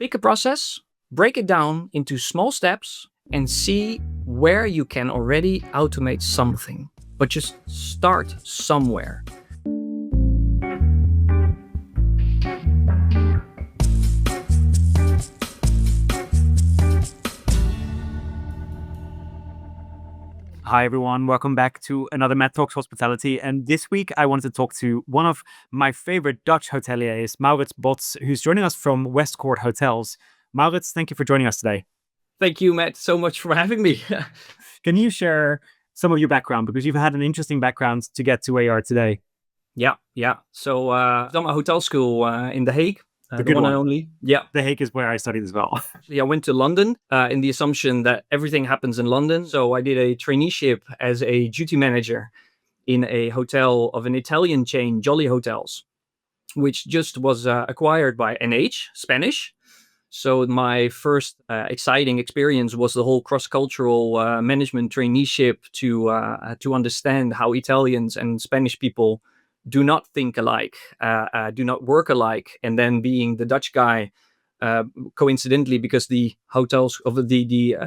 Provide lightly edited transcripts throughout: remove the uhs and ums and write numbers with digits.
Pick a process, break it down into small steps, and see where you can already automate something. But just start somewhere. Hi, everyone. Welcome back to another Matt Talks Hospitality. And this week, I wanted to talk to one of my favorite Dutch hoteliers, Maurits Bots, who's joining us from WestCord Hotels. Maurits, thank you for joining us today. Thank you, Matt, so much for having me. Can you share some of your background? Because you've had an interesting background to get to where you are today. Yeah. So I've done my hotel school in The Hague. The good one one. and only. Yeah. The Hague is where I studied as well. I went to London in the assumption that everything happens in London. So I did a traineeship as a duty manager in a hotel of an Italian chain, Jolly Hotels, which just was acquired by NH, Spanish. So my first exciting experience was the whole cross-cultural management traineeship to understand how Italians and Spanish people do not think alike, do not work alike, and then being the Dutch guy, coincidentally, because the hotels of the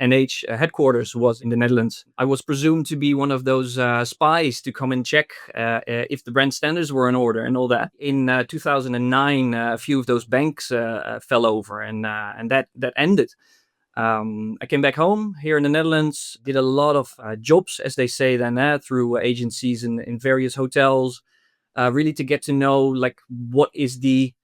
NH headquarters was in the Netherlands, I was presumed to be one of those spies to come and check if the brand standards were in order and all that. In 2009, a few of those banks fell over, and that ended. I came back home here in the Netherlands, did a lot of jobs, as they say then, through agencies in various hotels, really to get to know like what is the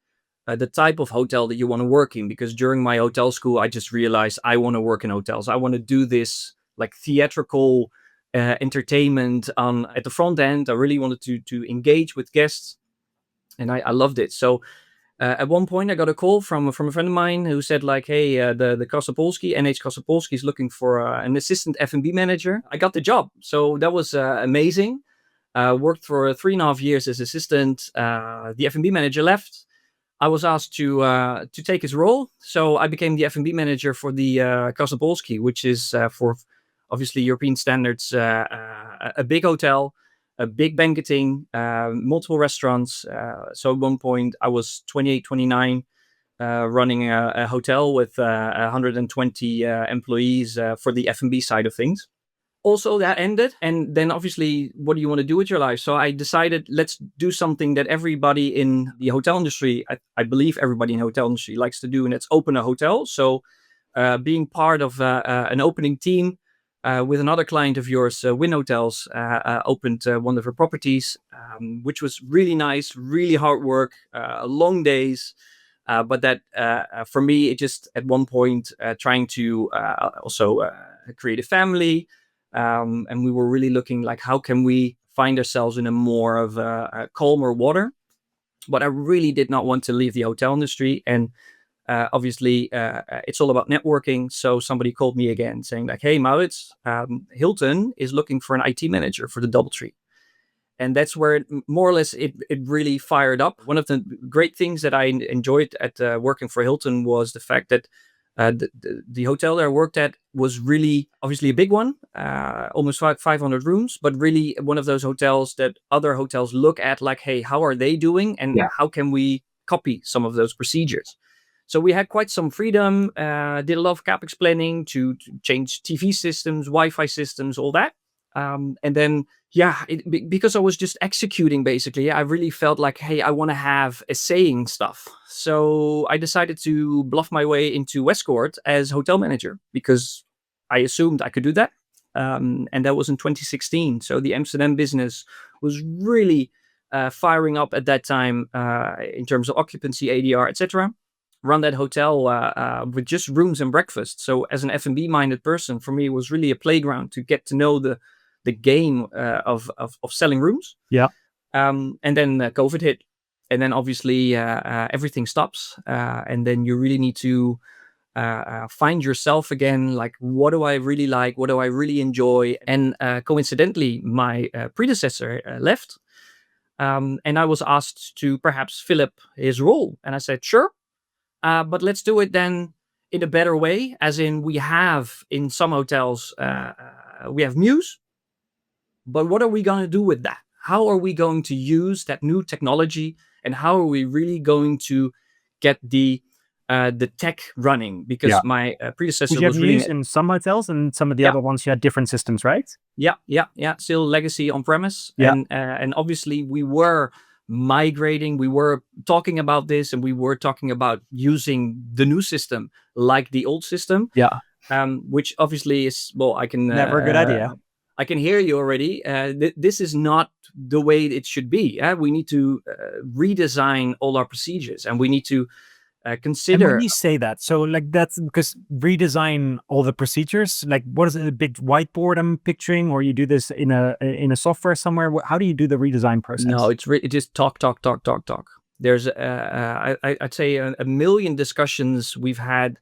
type of hotel that you want to work in. Because during my hotel school, I just realized I want to work in hotels. I want to do this like theatrical entertainment at the front end. I really wanted to engage with guests, and I loved it. So at one point, I got a call from a friend of mine who said, like, hey, the Kasapolski, NH Kasapolski is looking for an assistant F&B manager. I got the job. So that was amazing. Worked for 3.5 years as assistant. The F&B manager left. I was asked to take his role. So I became the F&B manager for the Kasapolski, which is, for obviously European standards, a big hotel, a big banqueting, multiple restaurants. So at one point I was 28, 29, running a hotel with 120 employees for the F&B side of things. Also, that ended. And then obviously, what do you want to do with your life? So I decided, let's do something that everybody in the hotel industry, I believe everybody in the hotel industry likes to do, and it's open a hotel. So being part of an opening team, with another client of yours, Win Hotels, opened one of her properties, which was really nice, really hard work, long days. But that, for me, it just at one point trying to also create a family. And we were really looking like, how can we find ourselves in a more of a calmer water? But I really did not want to leave the hotel industry. And obviously, it's all about networking. So somebody called me again saying like, hey, Maurits, Hilton is looking for an IT manager for the DoubleTree. And that's where more or less it really fired up. One of the great things that I enjoyed at working for Hilton was the fact that the hotel that I worked at was really obviously a big one, almost 500 rooms, but really one of those hotels that other hotels look at like, hey, how are they doing? And how can we copy some of those procedures? So we had quite some freedom, did a lot of CapEx planning to change TV systems, Wi-Fi systems, all that. And then, because I was just executing, basically, I really felt like, hey, I want to have a saying stuff. So I decided to bluff my way into WestCord as hotel manager because I assumed I could do that. And that was in 2016. So the Amsterdam business was really firing up at that time in terms of occupancy, ADR, etc. Run that hotel with just rooms and breakfast. So as an F&B minded person, for me, it was really a playground to get to know the game of selling rooms. And then COVID hit. And then obviously everything stops. And then you really need to find yourself again. Like, what do I really like? What do I really enjoy? And coincidentally, my predecessor left. And I was asked to perhaps fill up his role. And I said, sure. But let's do it then in a better way. As in, we have in some hotels, we have Mews. But what are we going to do with that? How are we going to use that new technology? And how are we really going to get the the tech running, because my predecessor Would you have was really Mews in some hotels, and some of the other ones you had different systems, right? Yeah. Still legacy on premise, Yeah. and obviously we were migrating. We were talking about this, and we were talking about using the new system like the old system. Yeah. Which obviously is, well, Never a good idea. I can hear you already. This is not the way it should be. We need to redesign all our procedures, and we need to And consider. when you say that, so like that's because redesign all the procedures, like what is it, a big whiteboard I'm picturing, or you do this in a software somewhere? How do you do the redesign process? No, it's just talk. There's I'd say a million discussions we've had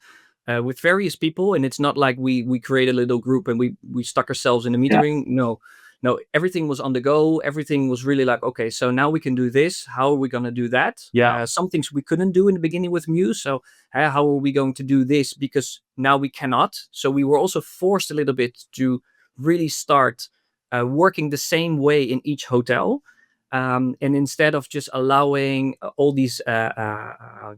with various people, and it's not like we create a little group and we stuck ourselves in a meeting room. No, everything was on the go. Everything was really like, okay, so now we can do this. How are we going to do that? Some things we couldn't do in the beginning with Mews. So how are we going to do this? Because now we cannot. So we were also forced a little bit to really start working the same way in each hotel. And instead of just allowing all these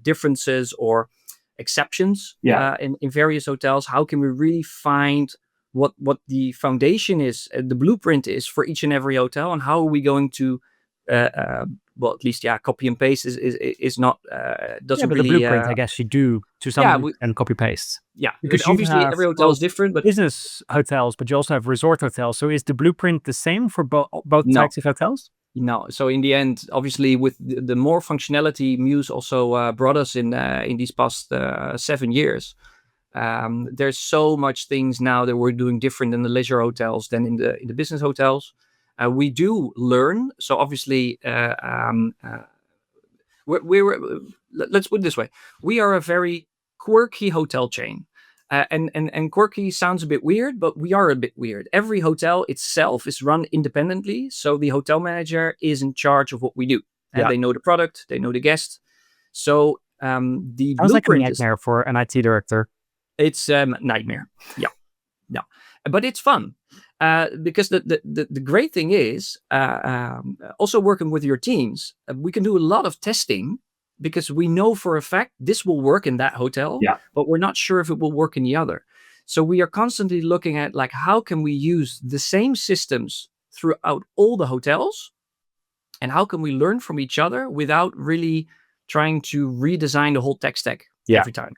differences or exceptions in various hotels, how can we really find what the foundation is, the blueprint is for each and every hotel, and how are we going to well, at least copy and paste is not doesn't but really the blueprint, I guess you do to some and copy paste. Because obviously every hotel is different, but business hotels, but you also have resort hotels. So is the blueprint the same for both types of hotels? No. So in the end, obviously, with the more functionality Mews also brought us in these past 7 years, there's so much things now that we're doing different in the leisure hotels than in the business hotels. We do learn. So obviously, let's put it this way: we are a very quirky hotel chain. And quirky sounds a bit weird, but we are a bit weird. Every hotel itself is run independently, so the hotel manager is in charge of what we do. They know the product, they know the guest. So the sounds like a blueprint nightmare for an IT director. It's nightmare. Yeah, but it's fun because the great thing is also working with your teams. We can do a lot of testing, because we know for a fact this will work in that hotel, but we're not sure if it will work in the other. So we are constantly looking at, like, how can we use the same systems throughout all the hotels, and how can we learn from each other without really trying to redesign the whole tech stack every time.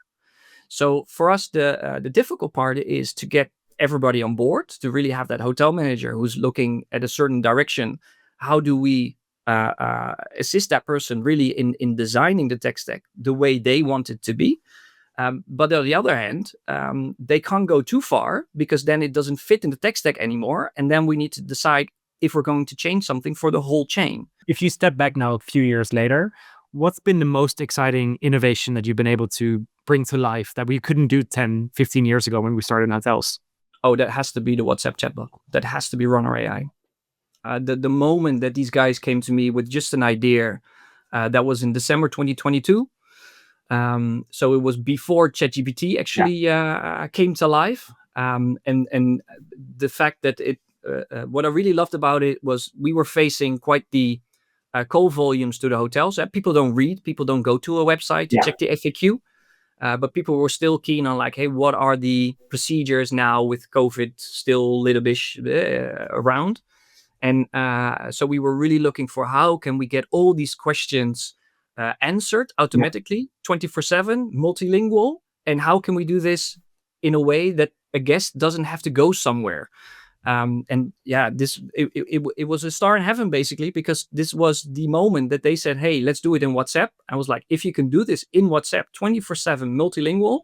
So for us, the difficult part is to get everybody on board, to really have that hotel manager who's looking at a certain direction. How do we assist that person really in designing the tech stack the way they want it to be? But on the other hand, they can't go too far, because then it doesn't fit in the tech stack anymore. And then we need to decide if we're going to change something for the whole chain. If you step back now a few years later, what's been the most exciting innovation that you've been able to bring to life that we couldn't do 10, 15 years ago when we started in hotels? Oh, that has to be the WhatsApp chatbot. That has to be Runner AI. The moment that these guys came to me with just an idea, that was in December 2022. So it was before ChatGPT actually came to life. And the fact that what I really loved about it was we were facing quite the call volumes to the hotels. People don't read, people don't go to a website to check the FAQ. But people were still keen on, like, hey, what are the procedures now with COVID still a little bit around? And so we were really looking for, how can we get all these questions answered automatically, 24/7, multilingual, and how can we do this in a way that a guest doesn't have to go somewhere? And it was a star in heaven, basically, because this was the moment that they said, hey, let's do it in WhatsApp. I was like, if you can do this in WhatsApp 24/7 multilingual,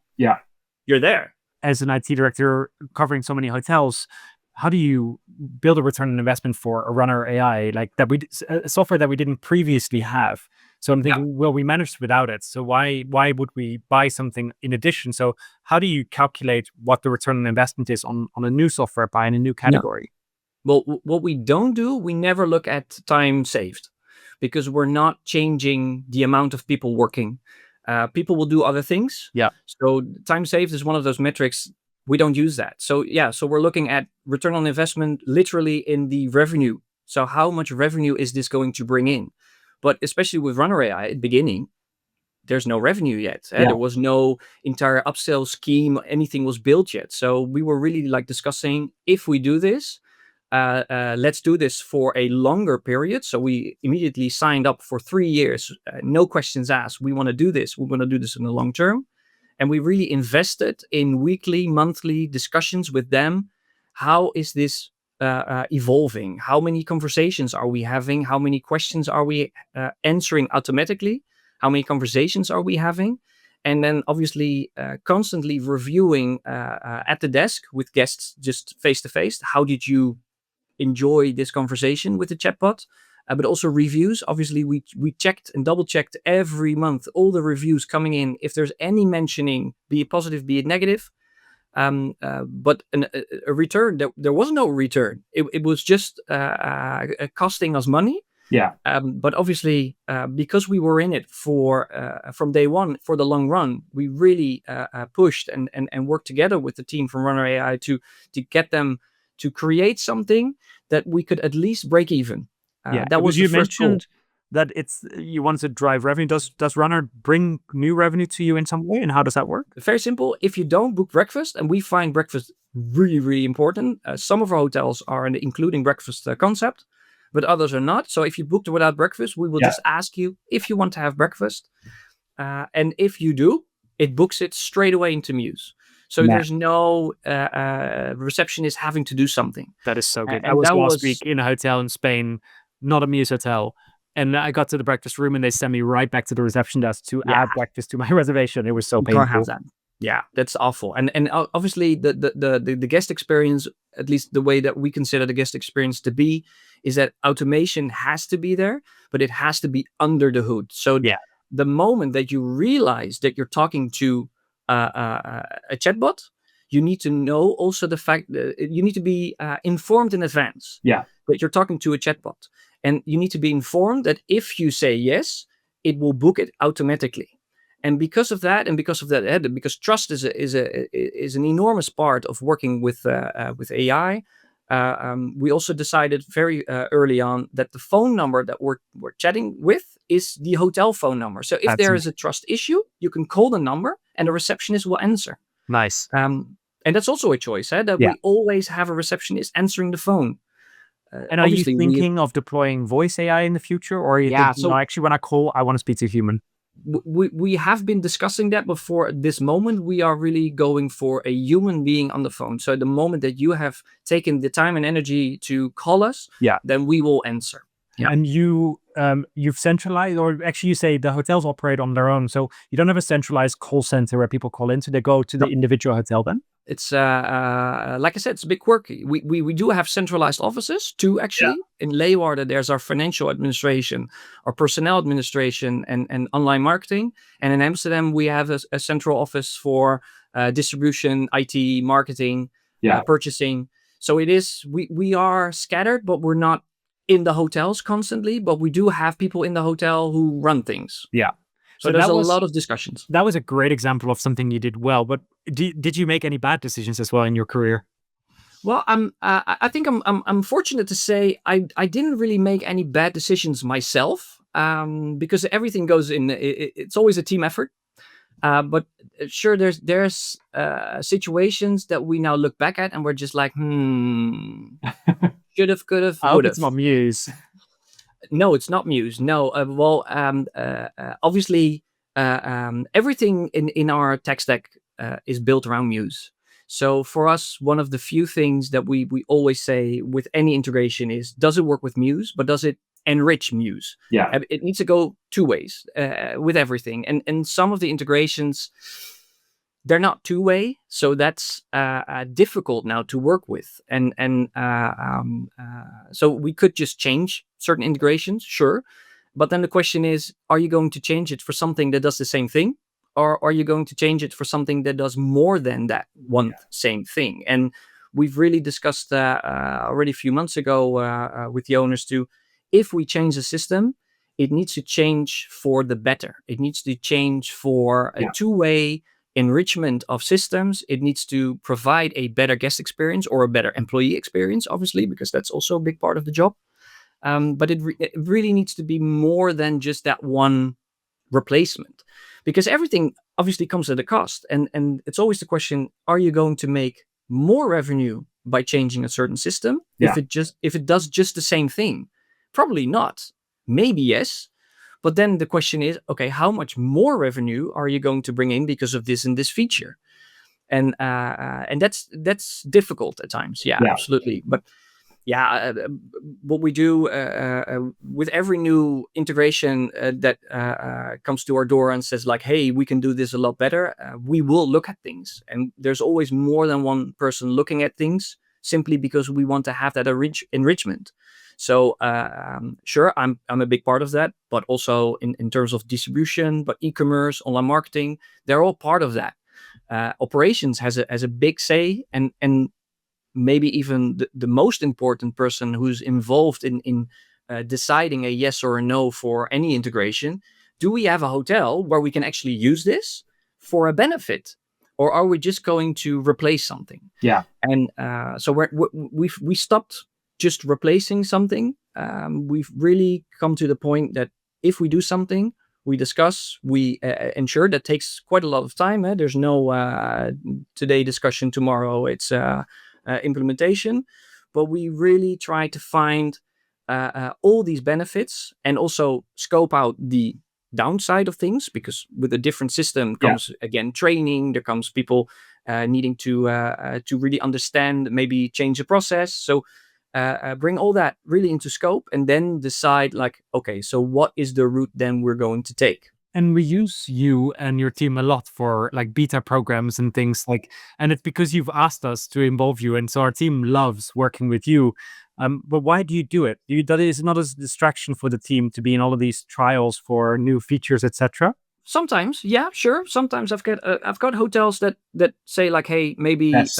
you're there. As an IT director covering so many hotels, how do you build a return on investment for a Runner AI, like that a software that we didn't previously have? So I'm thinking, well, we managed without it. So why would we buy something in addition? So how do you calculate what the return on investment is on a new software buying a new category? Well, what we don't do, we never look at time saved, because we're not changing the amount of people working. People will do other things. So time saved is one of those metrics. We don't use that. So we're looking at return on investment literally in the revenue. So how much revenue is this going to bring in? But especially with Runner AI at the beginning, there's no revenue yet. Yeah. There was no entire upsell scheme. Anything was built yet. So we were really like discussing, if we do this, let's do this for a longer period. So we immediately signed up for 3 years, no questions asked. We want to do this. We want to do this in the long term. And we really invested in weekly, monthly discussions with them. How is this evolving? How many conversations are we having? How many questions are we answering automatically? How many conversations are we having? And then obviously constantly reviewing at the desk with guests, just face to face. How did you enjoy this conversation with the chatbot? But also reviews. Obviously, we checked and double checked every month all the reviews coming in. If there's any mentioning, be it positive, be it negative. But a return, there was no return. It was just costing us money. Yeah. But obviously, because we were in it from day one for the long run, we really pushed and worked together with the team from Runner AI to get them to create something that we could at least break even. That was the you first goal. mentioned that you want to drive revenue. Does Runner bring new revenue to you in some way, and how does that work? Very simple. If you don't book breakfast, and we find breakfast really, really important. Some of our hotels are including breakfast concept, but others are not. So if you booked without breakfast, we will just ask you if you want to have breakfast. And if you do, it books it straight away into Mews. So there's no receptionist having to do something. That is so good. And I was that last was week in a hotel in Spain, not a Mews hotel. And I got to the breakfast room and they sent me right back to the reception desk to add breakfast to my reservation. It was so painful. Can't have that. Yeah, that's awful. And obviously the guest experience, at least the way that we consider the guest experience to be, is that automation has to be there, but it has to be under the hood. So the moment that you realize that you're talking to a chatbot, you need to know also the fact that you need to be informed in advance that you're talking to a chatbot. And you need to be informed that if you say yes, it will book it automatically. And because of that, because trust is an enormous part of working with AI, we also decided very early on that the phone number that we're chatting with is the hotel phone number. So if there is a trust issue, you can call the number and the receptionist will answer. Nice. And that's also a choice, that we always have a receptionist answering the phone. And are you thinking of deploying voice AI in the future, or are you thinking, no, actually, when I call, I want to speak to a human? We have been discussing that before. At this moment, we are really going for a human being on the phone. So the moment that you have taken the time and energy to call us, then we will answer. Yeah. And you've centralized, or actually you say the hotels operate on their own. So you don't have a centralized call center where people call in, so they go to the individual hotel then? It's like I said, it's a bit quirky. We do have centralized offices too, actually. In Leeuwarden, there's our financial administration, our personnel administration, and online marketing. And in Amsterdam, we have a central office for distribution, IT, marketing, purchasing. So it is, we are scattered, but we're not in the hotels constantly, but we do have people in the hotel who run things. Yeah. So there's a lot of discussions. That was a great example of something you did well, but did you make any bad decisions as well in your career? Well, I think I'm fortunate to say I didn't really make any bad decisions myself, because everything goes in. It's always a team effort. But sure, there's situations that we now look back at and we're just like, should have, could have, I hope would have. it's not Mews. No, it's not Mews. No, obviously, everything in our tech stack is built around Mews. So for us, one of the few things that we always say with any integration is, does it work with Mews, but does it enrich Mews? Yeah. It needs to go two ways with everything. And some of the integrations, they're not two-way, so that's difficult now to work with. So we could just change certain integrations, sure. But then the question is, are you going to change it for something that does the same thing? Or are you going to change it for something that does more than that one same thing? And we've really discussed already a few months ago with the owners too, if we change the system, it needs to change for the better. It needs to change for a two-way enrichment of systems. It needs to provide a better guest experience or a better employee experience, obviously, because that's also a big part of the job. But it really needs to be more than just that one replacement, because everything obviously comes at a cost, and it's always the question: are you going to make more revenue by changing a certain system Yeah. if it does just the same thing? Probably not. Maybe yes, but then the question is, okay, how much more revenue are you going to bring in because of this and this feature? And that's difficult at times. Yeah, Yeah. absolutely. But yeah, what we do with every new integration that comes to our door and says like, hey, we can do this a lot better, we will look at things, and there's always more than one person looking at things, simply because we want to have that enrichment. So sure, I'm a big part of that, but also in terms of distribution, but e-commerce, online marketing, they're all part of that. Operations has a big say, and maybe even the most important person who's involved in deciding a yes or a no for any integration. Do we have a hotel where we can actually use this for a benefit, or are we just going to replace something? Yeah. And so we stopped just replacing something. We've really come to the point that if we do something, we discuss, we ensure. That takes quite a lot of time. There's no today discussion, tomorrow it's implementation. But we really try to find all these benefits, and also scope out the downside of things, because with a different system comes again training. There comes people needing to really understand, maybe change the process. So bring all that really into scope, and then decide like, okay, so what is the route then we're going to take? And we use you and your team a lot for like beta programs and things like, and it's because you've asked us to involve you. And so our team loves working with you. But why do you do it? That is not a distraction for the team to be in all of these trials for new features, etc. Sometimes, yeah, sure. Sometimes I've got hotels that say like, hey, maybe Yes.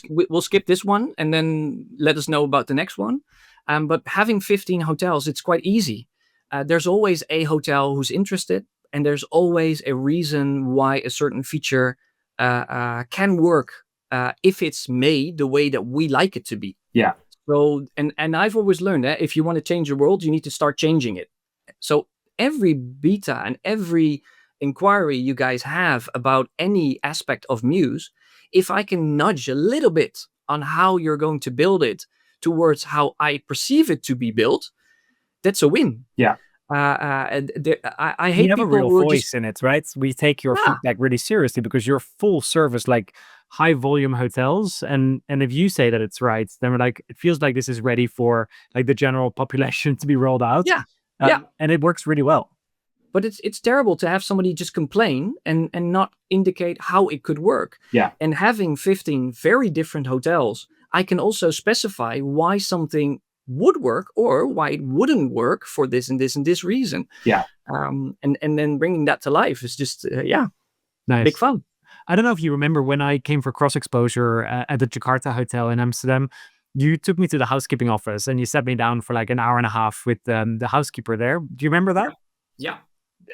we'll skip this one and then let us know about the next one. But having 15 hotels, it's quite easy. There's always a hotel who's interested, and there's always a reason why a certain feature can work if it's made the way that we like it to be. Yeah. So, and I've always learned that if you want to change the world, you need to start changing it. So every beta and every inquiry you guys have about any aspect of Mews, if I can nudge a little bit on how you're going to build it towards how I perceive it to be built, that's a win. Yeah. I We hate have a people real who are voice just, in it, right? We take your yeah, feedback really seriously because you're full service, like high volume hotels. And if you say that it's right, then we're like, it feels like this is ready for like the general population to be rolled out. yeah, yeah. And it works really well. But it's terrible to have somebody just complain and not indicate how it could work. Yeah. And having 15 very different hotels, I can also specify why something would work or why it wouldn't work for this and this and this reason. Yeah. And then bringing that to life is just Nice. big fun. I don't know if you remember when I came for cross exposure at the Jakarta Hotel in Amsterdam. You took me to the housekeeping office and you sat me down for like an hour and a half with the housekeeper there. Do you remember that? Yeah.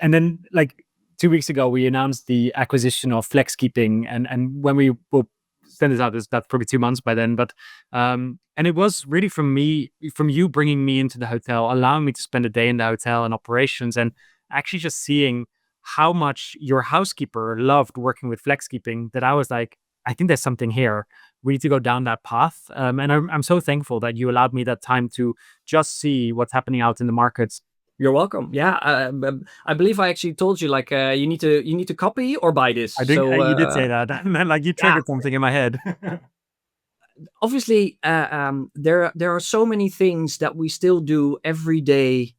And then like 2 weeks ago, we announced the acquisition of FlexKeeping, and when we will send this out, that's probably 2 months by then. But and it was really from you bringing me into the hotel, allowing me to spend a day in the hotel and operations, and actually just seeing how much your housekeeper loved working with FlexKeeping, that I was like, I think there's something here. We need to go down that path. And I'm so thankful that you allowed me that time to just see what's happening out in the markets. You're welcome. Yeah, I believe I actually told you like you need to copy or buy this. I think So you did say that, and then like you triggered something in my head. obviously, there are so many things that we still do every day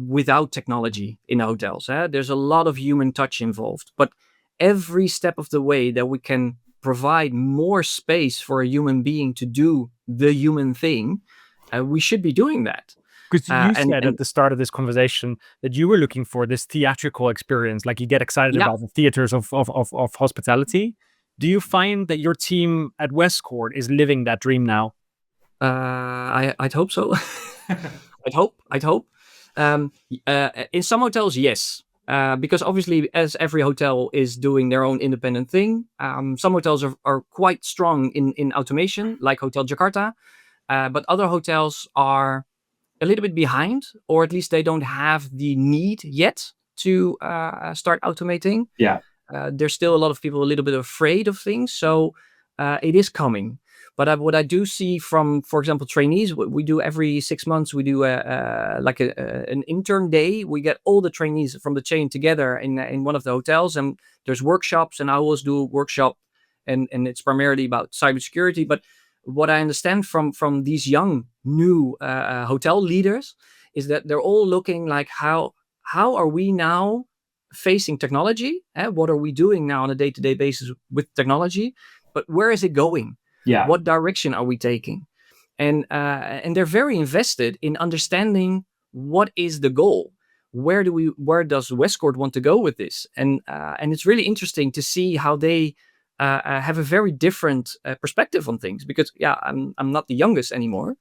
without technology in hotels. There's a lot of human touch involved, but every step of the way that we can provide more space for a human being to do the human thing, we should be doing that. Because you And said at the start of this conversation that you were looking for this theatrical experience, like you get excited yeah, about the theaters of hospitality. Do you find that your team at WestCord is living that dream now? I'd hope so. I'd hope. In some hotels, yes. Because obviously, as every hotel is doing their own independent thing, some hotels are quite strong in automation, like Hotel Jakarta. But other hotels are a little bit behind, or at least they don't have the need yet to start automating. Yeah. There's still a lot of people a little bit afraid of things, so it is coming. But what I do see from, for example, trainees, we do every 6 months, we do an intern day. We get all the trainees from the chain together in one of the hotels, and there's workshops, and I always do a workshop, and it's primarily about cybersecurity. But what I understand from these young new hotel leaders is that they're all looking like how are we now facing technology? What are we doing now on a day-to-day basis with technology? But where is it going? Yeah. What direction are we taking? And they're very invested in understanding what is the goal. Where does WestCord want to go with this? And it's really interesting to see how they have a very different perspective on things. Because I'm not the youngest anymore,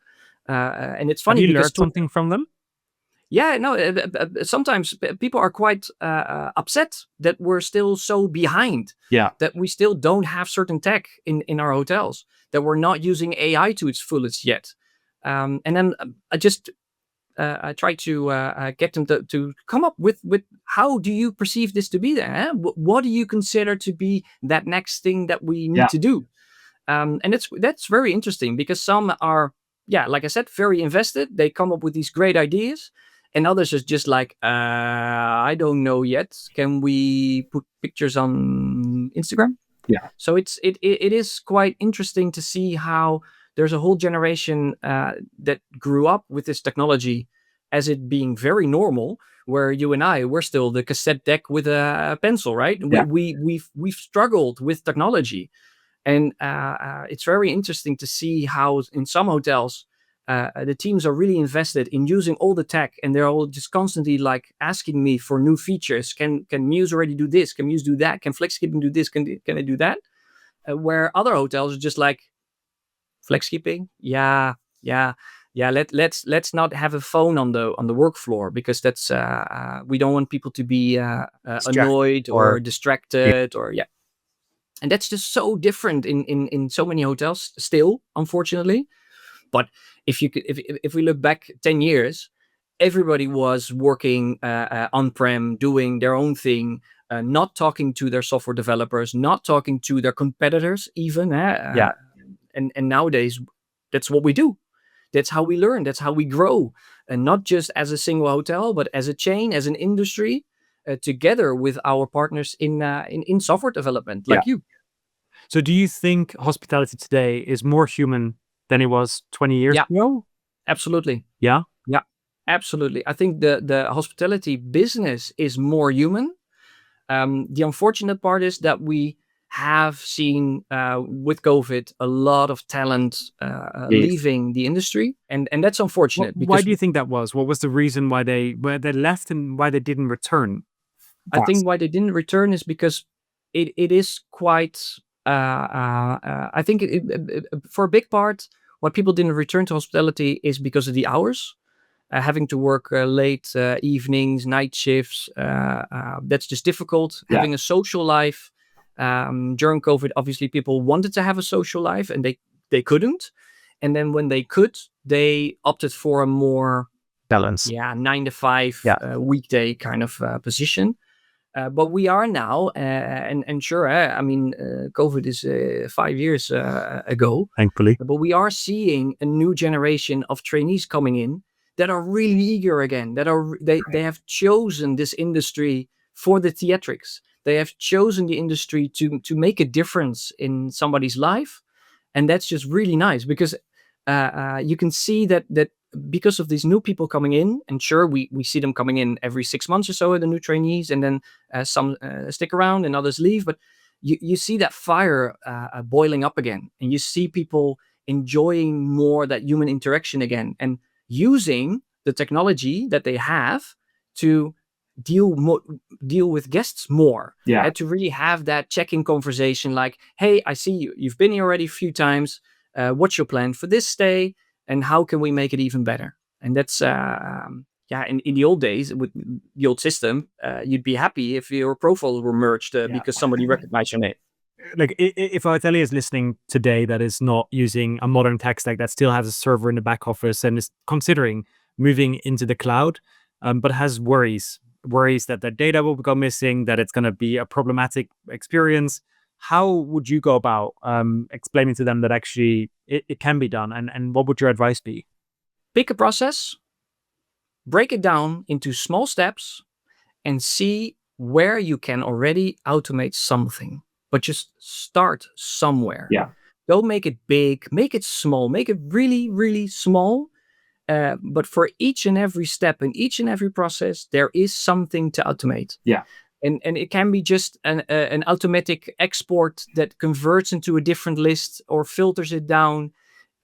and it's funny. Have you because learned something from them? Yeah, no. Sometimes people are quite upset that we're still so behind. Yeah. That we still don't have certain tech in our hotels. That we're not using AI to its fullest yet. And then I try to get them to come up with how do you perceive this to be there? What do you consider to be that next thing that we need to do? And that's very interesting, because some are, like I said, very invested. They come up with these great ideas, and others are just like, I don't know yet. Can we put pictures on Instagram? Yeah. So it is quite interesting to see how there's a whole generation that grew up with this technology as it being very normal, where you and we're still the cassette deck with a pencil, right? Yeah. We've struggled with technology. And it's very interesting to see how in some hotels, the teams are really invested in using all the tech, and they're all just constantly like asking me for new features. Can Mews already do this? Can Mews do that? Can FlexKeeping do this? Can I do that? Where other hotels are just like, FlexKeeping? Yeah. Let's not have a phone on the work floor, because that's we don't want people to be annoyed or distracted or And that's just so different in so many hotels still, unfortunately. But if we look back 10 years, everybody was working on-prem, doing their own thing, not talking to their software developers, not talking to their competitors even. And nowadays, that's what we do. That's how we learn. That's how we grow. And not just as a single hotel, but as a chain, as an industry, together with our partners in software development, like you. So do you think hospitality today is more human than it was 20 years ago? Absolutely. Yeah? Yeah, absolutely. I think the hospitality business is more human. The unfortunate part is that we have seen with COVID a lot of talent leaving the industry, and that's unfortunate. Why do you think that was? What was the reason why they left and why they didn't return? I think why they didn't return is because it is quite. I think for a big part, why people didn't return to hospitality is because of the hours. Having to work late evenings, night shifts, that's just difficult. Having a social life during COVID, obviously people wanted to have a social life and they couldn't. And then when they could, they opted for a more balance. 9 to 5 weekday kind of position. But we are now, and sure, I mean, COVID is 5 years ago. Thankfully. But we are seeing a new generation of trainees coming in that are really eager again, that are they have chosen this industry for the theatrics. They have chosen the industry to make a difference in somebody's life. And that's just really nice, because you can see that because of these new people coming in, and sure, we see them coming in every 6 months or so, the new trainees, and then some stick around and others leave. But you see that fire boiling up again, and you see people enjoying more that human interaction again, and using the technology that they have to deal with guests more. To really have that check-in conversation, like, hey, I see you've been here already a few times. What's your plan for this stay? And how can we make it even better? And that's, in the old days, with the old system, you'd be happy if your profiles were merged because somebody recognized your name. Like, if a hotelier is listening today that is not using a modern tech stack, that still has a server in the back office and is considering moving into the cloud, but has worries worries that their data will go missing, that it's going to be a problematic experience. How would you go about explaining to them that actually it can be done? And what would your advice be? Pick a process, break it down into small steps, and see where you can already automate something. But just start somewhere. Yeah. Don't make it big, make it small, make it really, really small. But for each and every step in each and every process, there is something to automate. Yeah. And it can be just an automatic export that converts into a different list or filters it down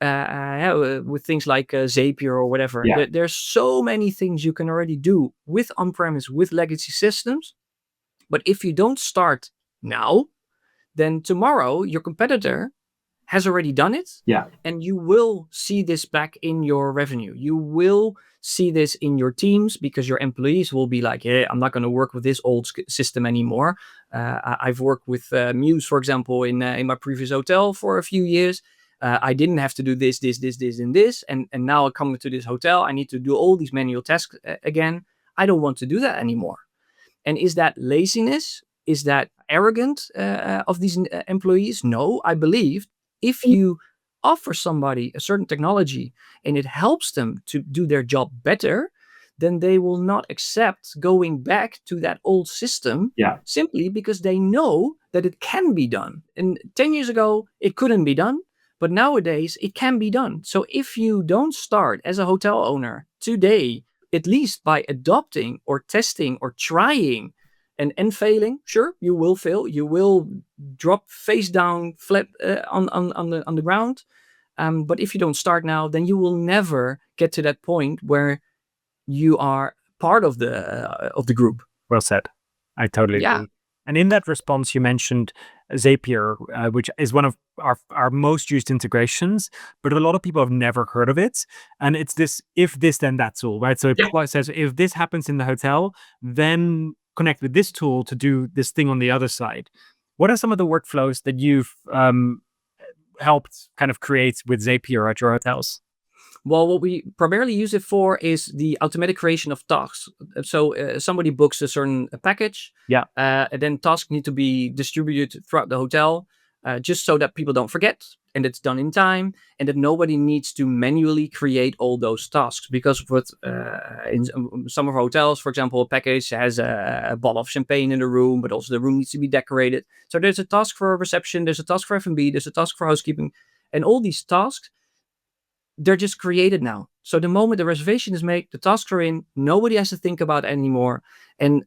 with things like Zapier or whatever. Yeah. There's so many things you can already do with on-premise, with legacy systems. But if you don't start now, then tomorrow your competitor has already done it. Yeah. And you will see this back in your revenue. You will see this in your teams because your employees will be like, yeah, I'm not going to work with this old system anymore. I've worked with Mews, for example, in my previous hotel for a few years. I didn't have to do this, and this. And now I come to this hotel. I need to do all these manual tasks again. I don't want to do that anymore. And is that laziness? Is that arrogant of these employees? No, I believe if you offer somebody a certain technology and it helps them to do their job better, then they will not accept going back to that old system simply because they know that it can be done. And 10 years ago, it couldn't be done, but nowadays it can be done. So if you don't start as a hotel owner today, at least by adopting or testing or trying and failing, sure, you will fail. You will drop face down flat on the ground. But if you don't start now, then you will never get to that point where you are part of the group. Well said. I totally agree. And in that response, you mentioned Zapier, which is one of our most used integrations, but a lot of people have never heard of it. And it's this if this, then that tool, right? So it says, if this happens in the hotel, then connect with this tool to do this thing on the other side. What are some of the workflows that you've helped kind of create with Zapier at your hotels? Well, what we primarily use it for is the automatic creation of tasks. So somebody books a certain package, and then tasks need to be distributed throughout the hotel, just so that people don't forget, and it's done in time, and that nobody needs to manually create all those tasks. Because in some of our hotels, for example, a package has a bottle of champagne in the room, but also the room needs to be decorated. So there's a task for reception, there's a task for F&B, there's a task for housekeeping, and all these tasks, they're just created now. So the moment the reservation is made, the tasks are in, nobody has to think about it anymore. And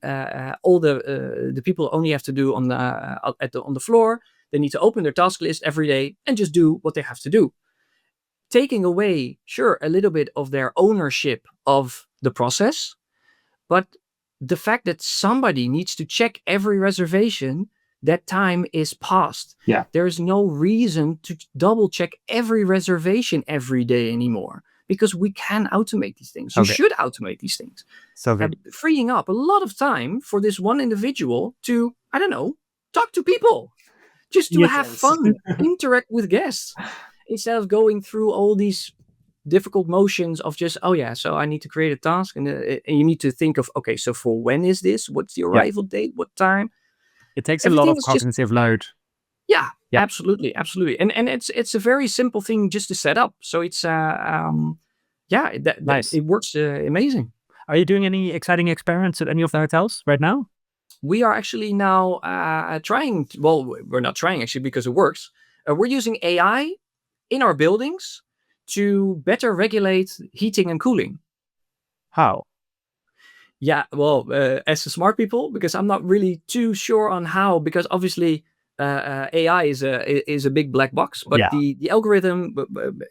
all the people only have to do on the floor, they need to open their task list every day and just do what they have to do. Taking away, sure, a little bit of their ownership of the process, but the fact that somebody needs to check every reservation, that time is past. There is no reason to double check every reservation every day anymore because we can automate these things. You should automate these things. So freeing up a lot of time for this one individual to, I don't know, talk to people, just to have fun, interact with guests, instead of going through all these difficult motions of just, so I need to create a task and you need to think of, okay, so for when is this? What's the arrival date? What time? It takes a lot of cognitive load. Yeah, absolutely. And it's a very simple thing just to set up. So it's nice. It works amazing. Are you doing any exciting experiments at any of the hotels right now? We are actually now trying. Well, we're not trying actually because it works. We're using AI in our buildings to better regulate heating and cooling. How? Yeah, well, as the smart people, because I'm not really too sure on how, because obviously AI is a big black box, but the algorithm,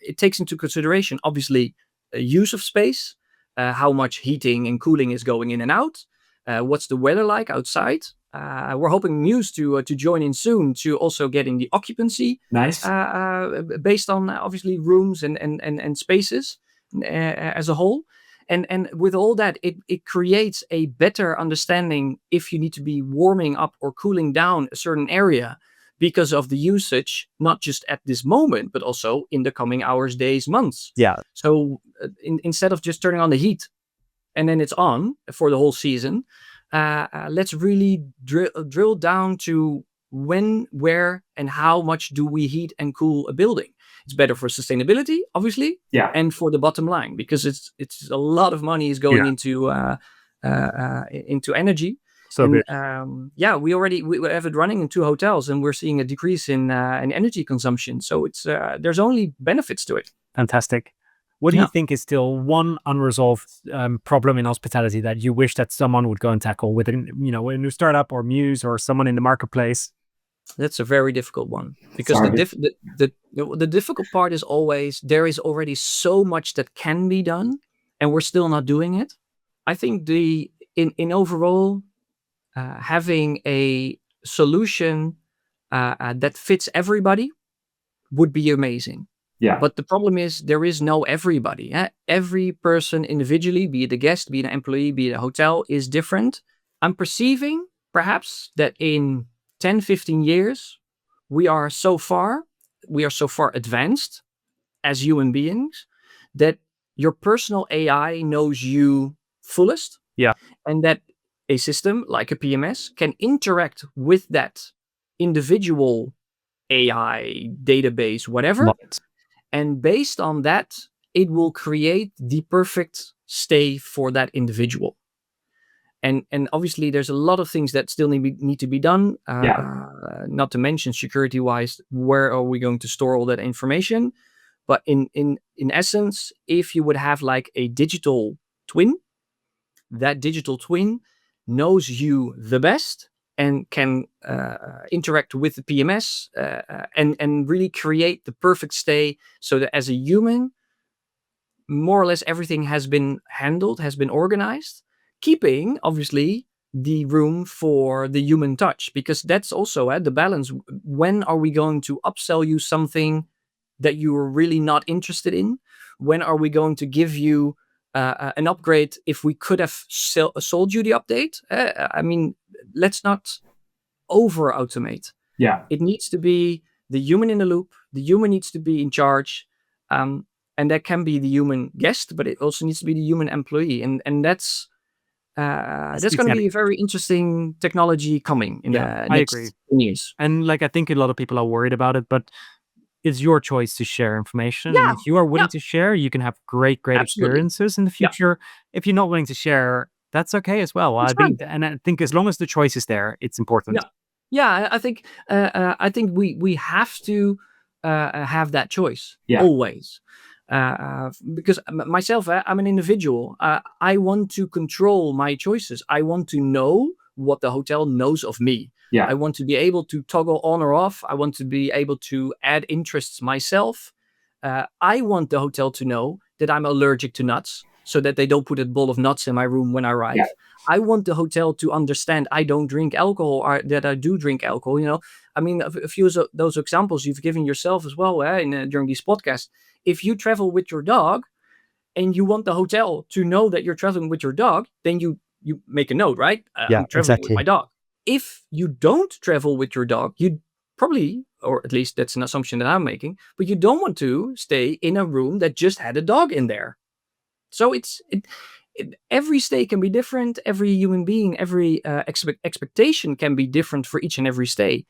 it takes into consideration, obviously, use of space, how much heating and cooling is going in and out, what's the weather like outside. We're hoping Mews to join in soon to also getting the occupancy based on obviously rooms and spaces as a whole. And with all that, it creates a better understanding if you need to be warming up or cooling down a certain area because of the usage, not just at this moment, but also in the coming hours, days, months. Yeah. So instead of just turning on the heat and then it's on for the whole season. Let's really drill down to when, where, and how much do we heat and cool a building. It's better for sustainability, obviously, Yeah. and for the bottom line, because it's a lot of money is going into energy. So and big. we have it running in 2 hotels, and we're seeing a decrease in energy consumption. So it's there's only benefits to it. Fantastic. What do Yeah. you think is still one unresolved problem in hospitality that you wish that someone would go and tackle within, a new startup or Mews or someone in the marketplace? That's a very difficult one, because Sorry. the difficult part is always there is already so much that can be done, and we're still not doing it. I think in overall, having a solution that fits everybody would be amazing. Yeah. But the problem is there is no everybody. Every person individually, be it a guest, be it an employee, be it a hotel, is different. I'm perceiving perhaps that in 10, 15 years, we are so far advanced as human beings that your personal AI knows you fullest. Yeah. And that a system like a PMS can interact with that individual AI database, whatever. Love it. And based on that, it will create the perfect stay for that individual. And obviously, there's a lot of things that still need to be done. Not to mention security-wise, where are we going to store all that information? But in essence, if you would have like a digital twin, that digital twin knows you the best and can interact with the PMS and really create the perfect stay, so that as a human, more or less everything has been handled, has been organized, keeping obviously the room for the human touch, because that's also the balance. When are we going to upsell you something that you are really not interested in? When are we going to give you an upgrade if we could have sold you the update? I mean, let's not over automate. Yeah. It needs to be the human in the loop. The human needs to be in charge. And that can be the human guest, but it also needs to be the human employee. And that's going to be a very interesting technology coming in the next years. And I think a lot of people are worried about it, but it's your choice to share information. And if you are willing to share, you can have great experiences in the future. If you're not willing to share, that's okay as well. I think as long as the choice is there, it's important. Yeah, I think we have to have that choice always. Because myself, I'm an individual. I want to control my choices. I want to know what the hotel knows of me. Yeah. I want to be able to toggle on or off. I want to be able to add interests myself. I want the hotel to know that I'm allergic to nuts, so that they don't put a bowl of nuts in my room when I arrive. Yeah. I want the hotel to understand I don't drink alcohol, or that I do drink alcohol. I mean, a few of those examples you've given yourself as well during these podcasts. If you travel with your dog and you want the hotel to know that you're traveling with your dog, then you make a note, right? I'm traveling with my dog. If you don't travel with your dog, you probably, or at least that's an assumption that I'm making, but you don't want to stay in a room that just had a dog in there. So every stay can be different. Every human being, every expectation can be different for each and every stay.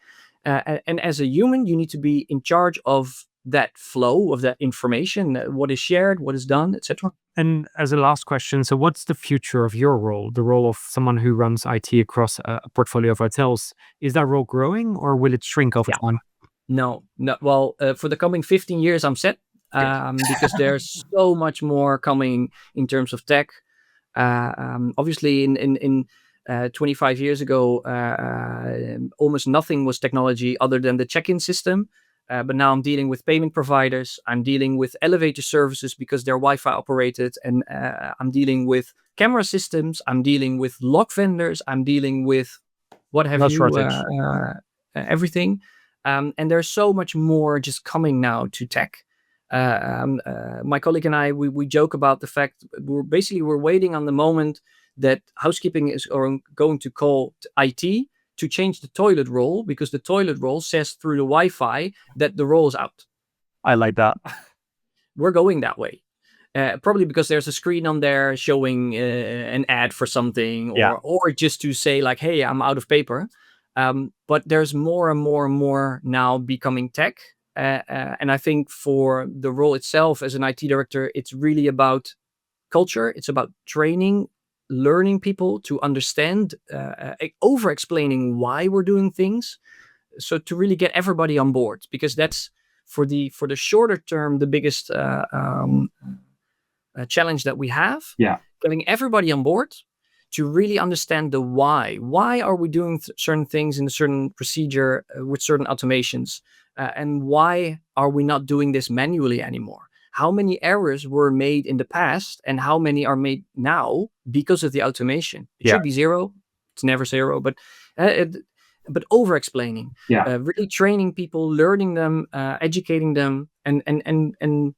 And as a human, you need to be in charge of that flow of that information, what is shared, what is done, etc. And as a last question, so what's the future of your role, the role of someone who runs IT across a portfolio of hotels? Is that role growing, or will it shrink over time? No. Well, for the coming 15 years, I'm set, because there's so much more coming in terms of tech. Obviously, in 25 years ago, almost nothing was technology other than the check-in system. But now I'm dealing with payment providers. I'm dealing with elevator services because they're Wi-Fi operated. And I'm dealing with camera systems. I'm dealing with lock vendors. I'm dealing with what have you, everything. And there's so much more just coming now to tech. My colleague and I, we joke about the fact we're waiting on the moment that housekeeping is going to call IT to change the toilet roll, because the toilet roll says through the Wi-Fi that the roll is out. I like that. We're going that way. Probably because there's a screen on there showing an ad for something, Yeah. or just to say like, hey, I'm out of paper. But there's more and more and more now becoming tech. And I think for the role itself as an IT director, it's really about culture. It's about training, learning people to understand, over explaining why we're doing things. So to really get everybody on board, because that's for the shorter term, the biggest challenge that we have. Yeah. Getting everybody on board to really understand the why. Why are we doing certain things in a certain procedure with certain automations? And why are we not doing this manually anymore? How many errors were made in the past and how many are made now because of the automation? It Yeah. should be zero. It's never zero, but over explaining, Yeah. really training people, learning them, educating them, and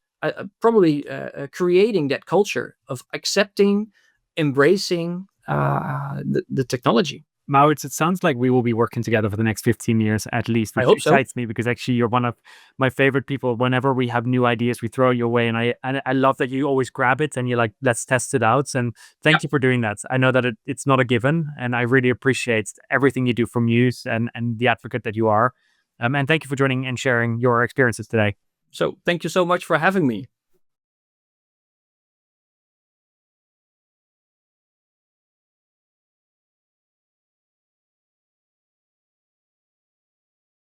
probably creating that culture of accepting, embracing the technology. Maurits, it sounds like we will be working together for the next 15 years at least, I which hope so. excites me because actually you're one of my favorite people. Whenever we have new ideas, we throw you away. And I love that you always grab it and you're like, let's test it out. And thank you for doing that. I know that it's not a given, and I really appreciate everything you do for Mews and the advocate that you are. And thank you for joining and sharing your experiences today. So thank you so much for having me.